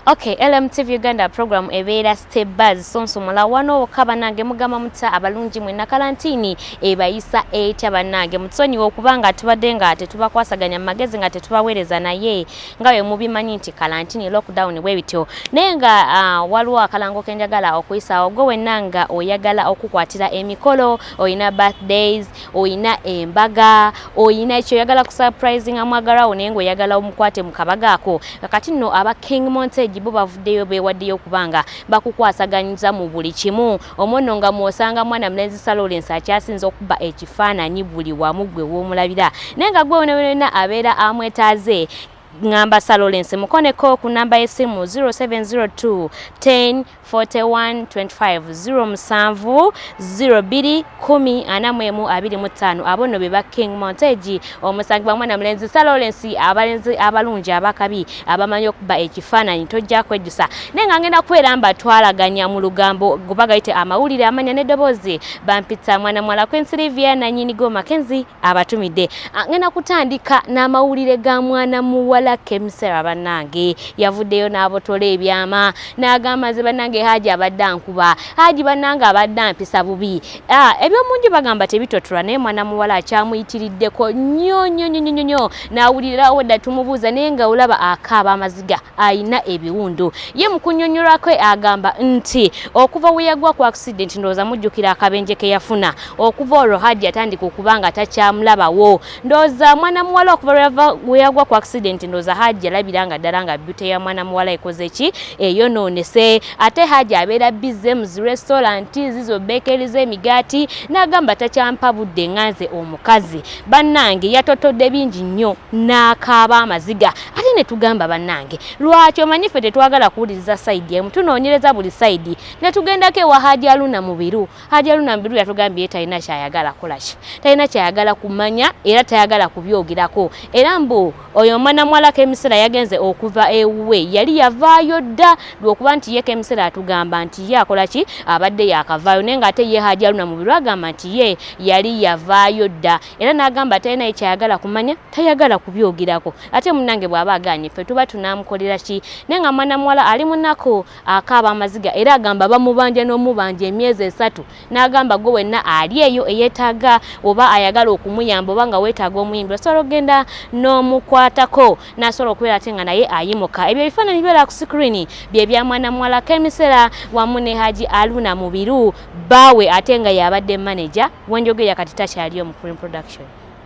Okay, LMTV Uganda program ebeera step buzz sonsomula wano okaba nange mugama mutsa abalungi mwena kalantini ebayisa etya bannange mutsonyi okubanga tubadde nga tetubakwasaganya magezi nga tetubaweereza naye nga we mubimanyi nti kalantini lockdown bwebityo nenga waliwo akalango kenjagala okuyisa ogwo wennanga oyagala okukwatira emikolo oyina birthdays oyina embaga oyina ekyo oyagala kusurprising amwagalawo naye ng'oyagala omukwate mu kabagaako kakati nno aba King Montage bo bavuddeyo beewaddeyo kubanga bakukwasaganyiza mu buli kimu omwono nga mwosanga mwana mulenzi Lawrence akyasinza okuba ekifaananyi buli wamu gwe w'omulabira naye nga gwe wena abeera amwetaaze ngamba Lawrence mukoneko ku namba y'essimu 0702 10 41 25 07 02 10 abono beba King Montage omusangibwa mwana mulenzi Lawrence abalenzi abalungi abakabi abamanyi okuba ekifaananyi tojja kwejjusa nenga ngenda kweramba twalaganya mu lugambo gubagayite amawulire amanya n'eddoboozi bampita mwana mwala Quinsilivia na nyini go Mackenzie abatumidde ngenda kutandika n'amawulire ga mwana muwala Kemisera bannange yavuddeyo n'abotole ebyama n'agamba ze bannange Hajji abadde ankuba Hajji bannange abadde ampisa bubi ebyomunju bagamba tebitotulwa naye mwana muwala akyamuyitiriddeko nnyo n'awulirirawo dda tumubuuza naye nga olaba akaaba amaziga ayina ebiwundu ye mu kunnyonnyolwa kwe agamba nti okuva we yagwa ku accident ndowooza mujjukira akabenje ke yafuna okuva olwo Hajji atandika okubanga takyamulabawo ndowooza mwana muwala okuva we yagwa ku accident ndowooza Hajji alabiranga ddala nga beauty ya mwana muwala ekoze ki eyonoonese ate Hajji abeera bize mu restaurant zizo bakery z'emigaati n'agamba takyampa budde nganze omukazi bannange yatotodde bingi nnyo n'akaaba amaziga ate ne tugamba bannange lwaki omanyi ffe tetwagala kuwuliriza side emu tunoonyereza buli side ne tugendako ewa Hajji Haruna mu biru Hajji Haruna mu biru yatugambye talina kyayagala kolaki talina kyayagala kumanya era tayagala kubyogerako era mbu oyo mwana mwala Kemisera yagenze okuva ewuwe yali yavaayo dda lwokuba nti ye Kemisera atugamba nti ye akolaki abadde yakavaayo naye nga ate ye Hajji Haruna mu biru agamba nti ye yali yavaayo dda era n'agamba talina kyayagala kumanya tayagala kubyogerako ate munnange bw'aba aganye ffe tuba tunaamukolera ki naye nga mwana muwala ali munako akaaba amaziga era agamba bamubanja n'omubanja emyezi 3 n'agamba gwe wenna ali eyo eyeetaaga oba ayagala okumuyamba oba nga weetaaga omuyimbi osobola okugenda n'omukwatako n'asobola okubeera ate nga naye ayimuka ebyo ebifaananyi bibeera ku sikirini bye bya mwana muwala Kemisera wamu ne Hajji Haruna mu biru baawe ate nga y'abadde manager wenjogerera kati takyaliyo mu production.